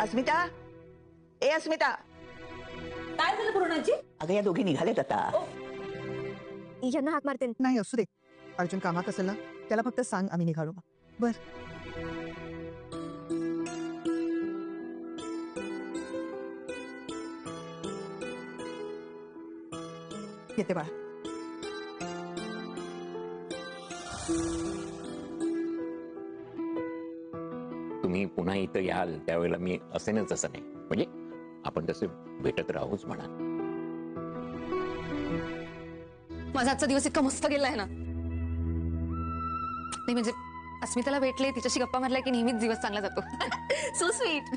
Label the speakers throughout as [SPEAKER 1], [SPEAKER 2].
[SPEAKER 1] अस्मिता, ए अस्मिता,
[SPEAKER 2] काय झालं पूर्णाजी?
[SPEAKER 1] अगं या दोघी निघालेत आता.
[SPEAKER 3] यांना हाक मारते.
[SPEAKER 4] नाही असू दे, अर्जुन कामात असेल ना, त्याला फक्त सांग आम्ही निघालो. बर येते बाळा.
[SPEAKER 5] तुम्ही पुन्हा इथं याल त्यावेळेला मी असेनच असं नाही, म्हणजे आपण तसे भेटत राहूच म्हणा.
[SPEAKER 6] माझा आजचा दिवस इतका मस्त गेलाय ना. नाही म्हणजे अस्मिताला भेटले, तिच्याशी गप्पा मारल्या की नेहमीच दिवस चांगला जातो. So sweet.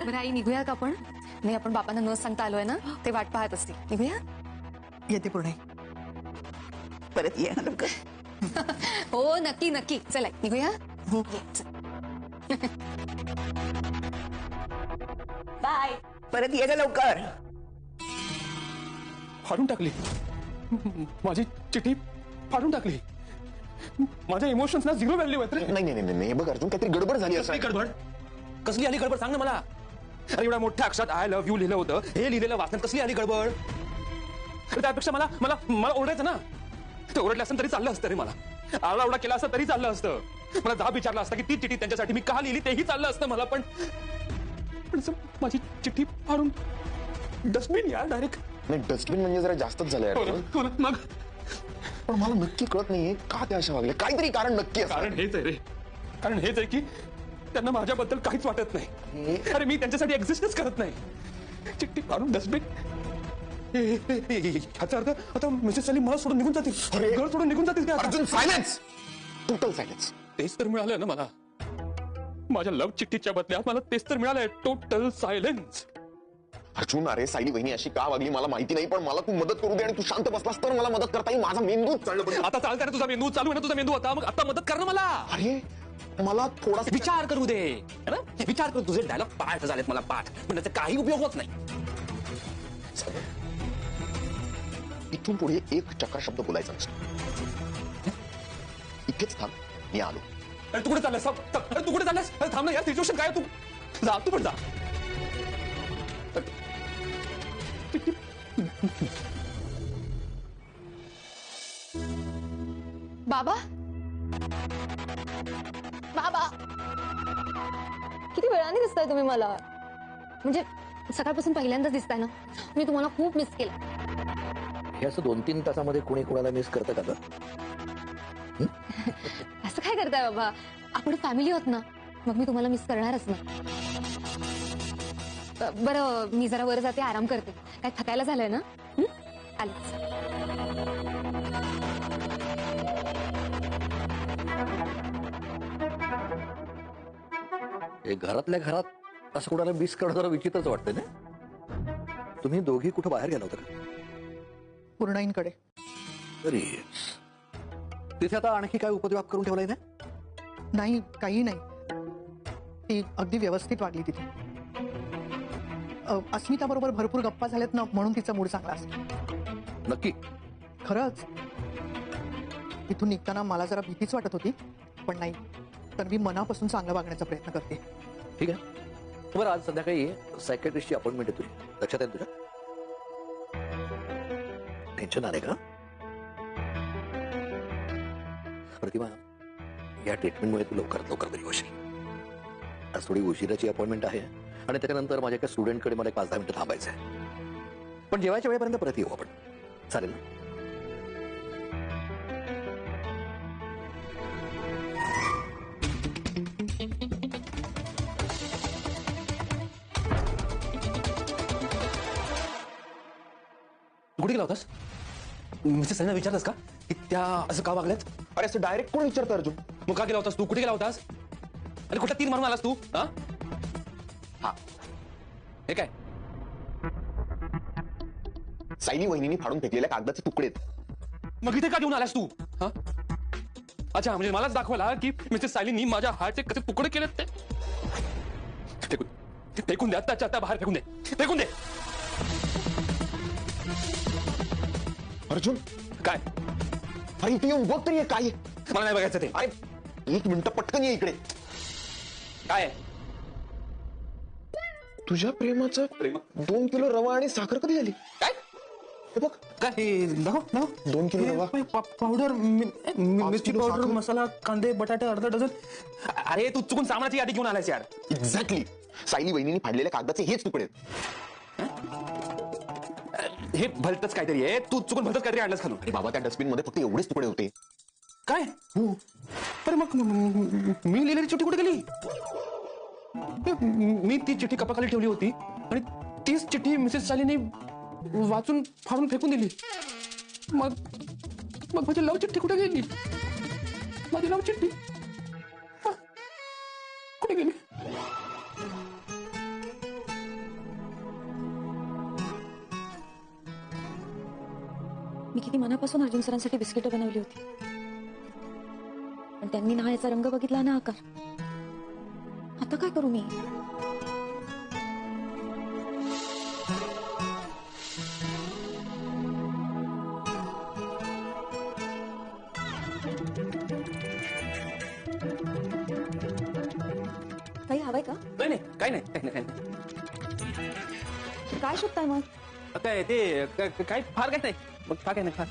[SPEAKER 6] बरं आई, निघूया का आपण? नाही, आपण बाबांना न सांगता आलोय ना, ते वाट पाहत असतील. निघूया?
[SPEAKER 4] येते पूर्ण.
[SPEAKER 1] परत ये लवकर.
[SPEAKER 6] हो नक्की नक्की. चला निघूया.
[SPEAKER 4] हो
[SPEAKER 2] बाय.
[SPEAKER 1] परत ये ग लवकर.
[SPEAKER 7] फाडून टाकली माझी चिठी, फाडून टाकली. माझ्या इमोशन्स ना झिरो व्हॅल्यू आहेत रे.
[SPEAKER 8] नाही नाही नाही नाही, बघ अर्जुन, काहीतरी गडबड झाली असं.
[SPEAKER 7] कसली गडबड? कसली आली गडबड सांग ना मला. अरे एवढ्या मोठ्या अक्षरात आय लव्ह यू लिहिलं होतं, हे लिहिलेलं वाचण्यात कसली आली गडबड? त्यापेक्षा मला मला मला ओरडायचं ना. ते ओरडले असतं तरी चाललं असतं रे. मला आरडाओरडा केला असता तरी चाललं असतं. मला जाब विचारला असता की ती चिठी त्यांच्यासाठी मी का लिहिली तेही चाललं असतं मला. पण माझी चिठी फाडून डस्टबिन यार डायरेक्ट.
[SPEAKER 8] नाही, डस्टबिन म्हणजे जरा जास्तच झालंय अर्जुन.
[SPEAKER 7] मग
[SPEAKER 8] पण मला नक्की कळत नाहीये का त्या अशा वागले. काहीतरी कारण नक्की असतं.
[SPEAKER 7] कारण हेच आहे रे. कारण हेच आहे की त्यांना माझ्याबद्दल काहीच वाटत नाही. अरे मी त्यांच्यासाठी एक्झिस्टच करत नाही. चिठ्ठी काढून डस्टबिन. ह्याचा अर्थ आता मिसेस सलीम मला सोडून निघून जातील, घर सोडून निघून जातील.
[SPEAKER 8] Arjun silence, total silence.
[SPEAKER 7] तेच तर मिळालंय ना मला. माझ्या लव्ह चिठ्ठीच्या बदल्यात मला तेच तर मिळालंय, टोटल सायलेन्स.
[SPEAKER 8] अर्जुन, अरे सायली वहिनी अशी का वागली मला माहिती नाही, पण मला तू मदत करू दे आणि तू शांत बसलास तर मला मदत करता येईल. माझा मेंदू चाललं.
[SPEAKER 7] आता चालतंय ना तुझा मेंदू, चालू आहे ना तुझा मेंदू. आता मग आता मदत कर ना मला.
[SPEAKER 8] अरे मला थोडासा
[SPEAKER 7] विचार करू दे. विचार करू. तुझे डायलॉग पाठ झालेत मला, पाठ, पण त्याचा काही उपयोग होत नाही.
[SPEAKER 8] इथून पुढे एक चक्र शब्द बोलायचा नसतो. इथेच थांब, मी आलो.
[SPEAKER 7] अरे तू कुठे चाललास? अरे तू कुठे चाललास? अरे थांब ना यार, सिच्युएशन काय? तू जा, तू पण जा.
[SPEAKER 6] बाबा, बाबा, किती वेळाने दिसताय तुम्ही मला. म्हणजे सकाळपासून पहिल्यांदाच दिसताय ना. मी तुम्हाला खूप मिस केलं.
[SPEAKER 5] हे असं 2-3 तासामध्ये कुणी कुणाला मिस करतं का?
[SPEAKER 6] असं काय करताय बाबा? आपण फॅमिली आहोत ना, मग मी तुम्हाला मिस करणारच ना. बरं, मी जरा वर जाते, आराम करते. काय थकायला झालंय ना? आलेच.
[SPEAKER 9] घरातल्या घरात असं कोणाला मिस करणं जरा विचित्रच वाटतंय ना. तुम्ही दोघी कुठं बाहेर गेला होता का?
[SPEAKER 4] पूर्णाईंकडे.
[SPEAKER 9] तरी तिथे आता आणखी काय उपद्व्याप करून ठेवलाय ना?
[SPEAKER 4] नाही, काही नाही. ती अगदी व्यवस्थित वागली तिथे. अस्मिता बरोबर भरपूर गप्पा झाल्यात ना, म्हणून तिचा मूड चांगला असतो.
[SPEAKER 9] नक्की?
[SPEAKER 4] खरंच. इथून निघताना मला जरा भीतीच वाटत होती, पण नाही, तर मी मनापासून चांगलं वागण्याचा प्रयत्न करते.
[SPEAKER 9] ठीक आहे. बरं, आज संध्याकाळी सायकॅट्रिस्टची अपॉइंटमेंट आहे तुझी, लक्षात आहे तुझ्या? टेन्शन आलंय का? प्रतिमा, या ट्रीटमेंटमुळे तू लवकरात लवकर बरी होशील. आज थोडी उशिराची अपॉइंटमेंट आहे आणि त्याच्यानंतर माझ्या एका स्टुडंटकडे मला 5-10 मिनिटं थांबायचं आहे. पण जेवायच्या वेळेपर्यंत परत येऊ आपण, चालेल ना?
[SPEAKER 7] कुठे गेला होतास? मिसेस सलीमला विचारलंस का की त्या असं का वागल्यात?
[SPEAKER 8] अरे असं डायरेक्ट कोण विचारतं अर्जुन?
[SPEAKER 7] मग का गेला होतास तू? कुठे गेला होतास? आणि कुठला तीर मारून आलास तू? हा, हे काय?
[SPEAKER 8] सायली वहिनीने फाडून फेकलेल्या कागदाचे तुकडे.
[SPEAKER 7] मग इथे का घेऊन आलास तू? हा, अच्छा, म्हणजे मलाच दाखवायला की मिसेस सायलीनी माझ्या हार्टचे कसे तुकडे केलेत ते. फेकून द्या, त्याच्या बाहेर फेकून दे, फेकून दे.
[SPEAKER 8] अर्जुन,
[SPEAKER 7] काय?
[SPEAKER 8] अरे इथे येऊन बघ तरी, काय
[SPEAKER 7] मला नाही बघायचं ते.
[SPEAKER 8] अरे 1 मिनिट, पटकन ये इकडे.
[SPEAKER 7] काय?
[SPEAKER 8] तुझ्या प्रेमाचं 2 किलो रवा आणि साखर कधी झाली?
[SPEAKER 7] काय
[SPEAKER 8] हे बघ,
[SPEAKER 7] काय दाखव
[SPEAKER 8] 2 किलो रवा.
[SPEAKER 7] पावडर मिरची
[SPEAKER 8] किलो
[SPEAKER 7] पावडर
[SPEAKER 8] साखर.
[SPEAKER 7] मसाला कांदे बटाटे अर्धा डझन. अरे तू चुकून सामानाची यादी घेऊन आलायस यार.
[SPEAKER 8] एक्झॅक्टली. सायली वहिनीने फाडलेल्या कागदाचे हेच तुकडे आहेत.
[SPEAKER 7] हे भलतच काहीतरी आहे. तू चुकून भलतच काहीतरी आणलंस खालून.
[SPEAKER 8] अरे बाबा, त्या डस्टबिन मध्ये फक्त एवढेच तुकडे होते.
[SPEAKER 7] काय हो अरे मग मी लिहिलेली चिठ्ठी कुठे गेली? मी ती चिठ्ठी कपाखाली ठेवली होती आणि तीच चिठ्ठी मिसेस शालीने वाचून फाडून फेकून दिली. मग मग माझी लव चिठ्ठी कुठे गेली? माझी लव चिठ्ठी कुठे गेली?
[SPEAKER 3] मी किती मनापासून अर्जुन सरांसाठी बिस्किटं बनवली होती, पण त्यांनी ना याचा रंग बघितला ना आकार. आता काय करू मी? काही हवंय का?
[SPEAKER 7] नाही नाही काही नाही काही नाही
[SPEAKER 3] काय शोधताय मग?
[SPEAKER 7] काय ते काय फार काय नाही. मग फार काय नाही फार.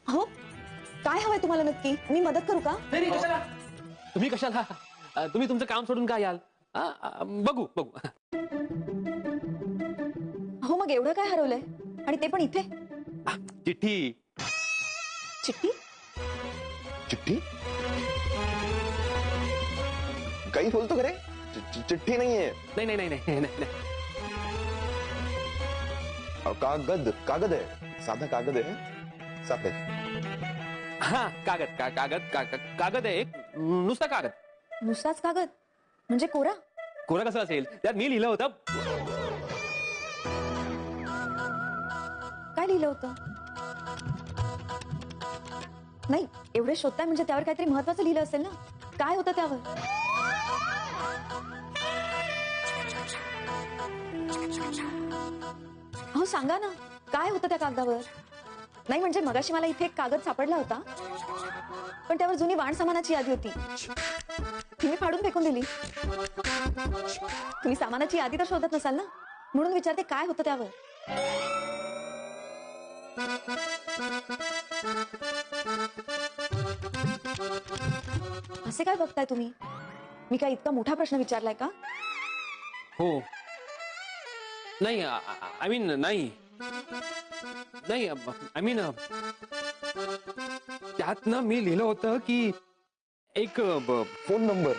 [SPEAKER 3] हो, काय हवंय तुम्हाला नक्की? मी मदत करू का?
[SPEAKER 7] नाही कशाला तुम्ही कशाला तुम्ही तुमचं काम सोडून काय याल? बघू बघू.
[SPEAKER 3] हो, मग एवढं काय हरवलंय आणि ते पण इथे?
[SPEAKER 7] चिठ्ठी.
[SPEAKER 3] चिठ्ठी?
[SPEAKER 8] चिठ्ठी? काही बोलतो का रे? चिठ्ठी नाहीये.
[SPEAKER 7] नाही नाही नाही नाही नाही.
[SPEAKER 8] कागद कागद आहे. साधा कागद आहे. साधं.
[SPEAKER 7] हा कागद कागद कागद आहे एक. नुसता कागद.
[SPEAKER 3] नुसताच कागद म्हणजे कोरा?
[SPEAKER 7] कोरा कसं असेल? त्यात मी लिहिलं होतं.
[SPEAKER 3] काय लिहिलं होतं? नाही, एवढे शोधताय म्हणजे त्यावर काहीतरी महत्वाचं लिहिलं असेल ना. काय होतं त्यावर? हो सांगा ना, काय होतं त्या कागदावर? नाही म्हणजे मगाशी मला इथे एक कागद सापडला होता, पण त्यावर जुनी वाण सामानाची यादी होती. ती मी फाडून फेकून दिली. तुम्ही सामानाची यादी तर शोधत नसाल ना, म्हणून विचारते काय होतं त्यावर. असे काय बघताय तुम्ही? मी काय इतका मोठा प्रश्न विचारलाय का?
[SPEAKER 7] हो. नाही आय मीन नाही नाही आय मीन त्यात ना मी लिहिलं होतं की एक
[SPEAKER 8] फोन नंबर.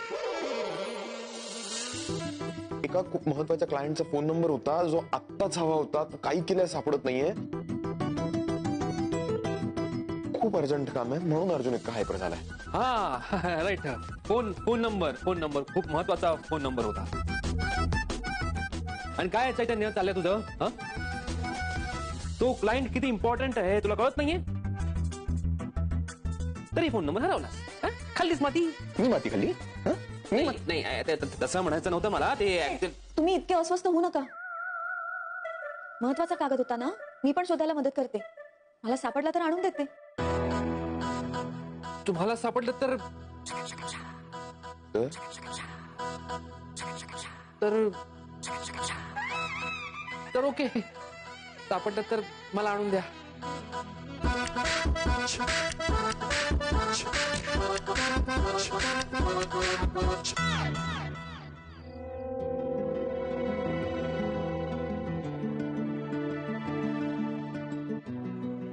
[SPEAKER 8] एका खूप महत्वाच्या क्लायंटचा फोन नंबर होता जो आत्ताच हवा होता. काही केल्या सापडत नाहीये. खूप अर्जंट काम आहे म्हणून अर्जुन इतका हायपर झालाय.
[SPEAKER 7] हा राईट. फोन नंबर खूप महत्वाचा फोन नंबर होता. आणि काय चैतन्य चाललंय तुझं? तो क्लायंट किती इम्पॉर्टंट आहे तुला कळत नाहीये? तरी फोन नंबर हरवलास. खाल्लीस माती.
[SPEAKER 8] मी माती खाल्ली?
[SPEAKER 7] नाही तसं म्हणायचं नव्हतं मला. ते
[SPEAKER 3] तुम्ही इतके अस्वस्थ होऊ नका. महत्वाचा कागद होता ना, मी पण शोधायला मदत करते. मला सापडला तर आणून देते.
[SPEAKER 7] तुम्हाला सापडलं तर तर ओके. सापडलं तर मला आणून द्या.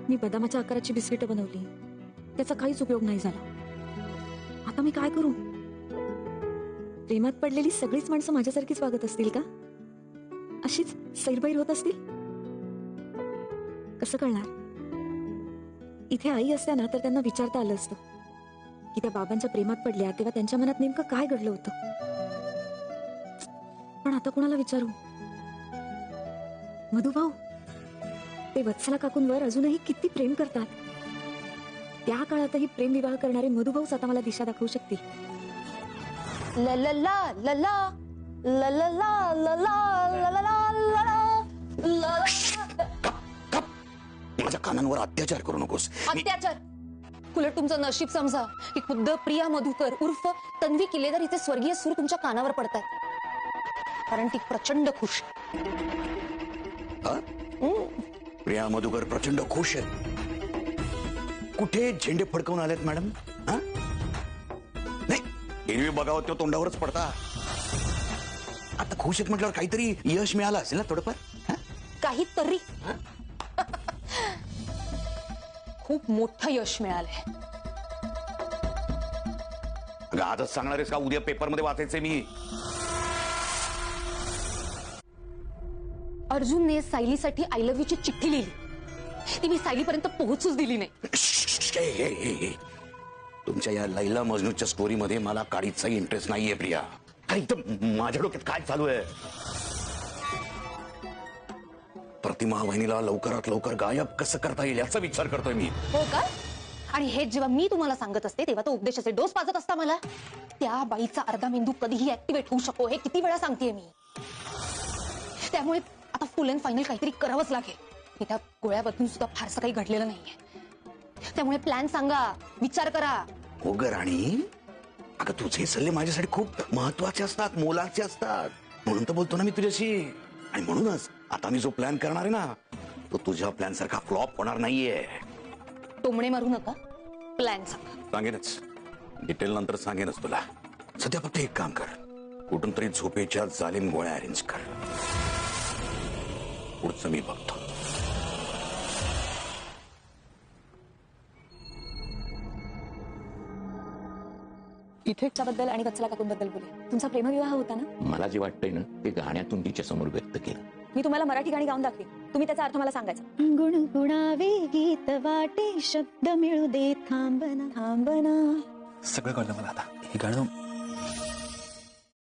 [SPEAKER 3] मी बदामाच्या आकाराची बिस्किटं बनवली, त्याचा काहीच उपयोग नाही झाला. आता मी काय करू? प्रेमात पडलेली सगळीच माणसं माझ्यासारखीच वागत असतील का? अशीच सैरबैर होत असतील? कसं कळणार? इथे आई असत्या ना तर त्यांना विचारता आलं असतं की त्या बाबांच्या प्रेमात पडल्या तेव्हा त्यांच्या मनात नेमकं काय घडलं होतं. पण आता कोणाला विचारू? मधुभाऊ, ते वत्सला काकूंवर अजूनही किती प्रेम करतात. त्या काळातही प्रेम विवाह करणारे मधुभाऊच आता मला दिशा दाखवू शकतील. ला ला ला ला ला ला ला ला ला ला ला ला.
[SPEAKER 8] माझ्या कानांवर अत्याचार करू नकोस.
[SPEAKER 3] अत्याचार?
[SPEAKER 6] उलट तुमचं नशीब समजा की खुद्द प्रिया मधुकर उर्फ तन्वी किल्लेदार हिचे स्वर्गीय सूर तुमच्या कानावर पडतायत, कारण ती प्रचंड खुश आहे.
[SPEAKER 9] प्रिया मधुकर प्रचंड खुश आहे. कुठे झेंडे फडकवून आलेत मॅडम? हा? नाही, एरवी बघावं तो तोंडावरच पडता. आता खुश आहेत म्हटल्यावर काहीतरी यश मिळालं असेल ना थोडंफार? हा?
[SPEAKER 6] काहीतरी खूप मोठं यश मिळालंय.
[SPEAKER 9] अगं, आजच सांगणार आहेस का उद्या पेपरमध्ये वाचायचंय मी?
[SPEAKER 6] अर्जुनने सायलीसाठी आय लव्ह यूची चिठ्ठी लिहिली. ती मी सायलीपर्यंत पोहोचूच दिली नाही.
[SPEAKER 9] तुमच्या या लैला मजनूच्या स्टोरीमध्ये मला काडीचाही इंटरेस्ट नाहीये प्रिया. अरे इथं माझ्या डोक्यात काय चालू आहे? प्रतिमा वहिनीला लवकरात लवकर गायब कसं करता येईल याचा विचार करतोय मी.
[SPEAKER 6] हो का? आणि हेच जेव्हा मी तुम्हाला सांगत असते तेव्हा तो उपदेशाचे डोस पाजत असता मला. त्या बाईचा अर्धा मेंदू कधीही ऍक्टिव्हेट होऊ शकतो हे किती वेळा सांगतेय मी. त्यामुळे आता फुल अँड फायनल काहीतरी करावंच लागेल. मी त्या गोळ्या बदलून सुद्धा फारसं काही घडलेलं नाहीये. त्यामुळे प्लॅन सांगा, विचार करा.
[SPEAKER 9] हो ग राणी, अगं तुझे सल्ले माझ्यासाठी खूप महत्वाचे असतात, मोलाचे असतात. म्हणून तर बोलतो ना मी तुझ्याशी. आणि म्हणूनच आता मी जो प्लॅन करणार आहे ना तो तुझ्या प्लॅन सारखा फ्लॉप होणार नाहीये.
[SPEAKER 6] टोमणे मारू नका, प्लॅन सांगा.
[SPEAKER 9] सांगेनच, डिटेल नंतर सांगेनच तुला. सध्या फक्त एक काम कर, कुठून तरी झोपेच्या जालिम गोळ्या अरेंज कर. पुढचं मी बघतो.
[SPEAKER 3] इथे त्याबद्दल आणि वत्सला काकूंबद्दल बोले. तुमचा प्रेमविवाह होता ना?
[SPEAKER 5] मला जे वाटतंय ना ते गाण्यातून तिच्या समोर व्यक्त केलं.
[SPEAKER 3] मी तुम्हाला मराठी गाणी गाऊन दाखवे, तुम्ही त्याचा अर्थ मला सांगायचा.
[SPEAKER 10] गुणगुणावे गीत वाटे शब्द मिळू दे थांबना थांबना.
[SPEAKER 7] सगळं कळलं मला आता. हे गाणं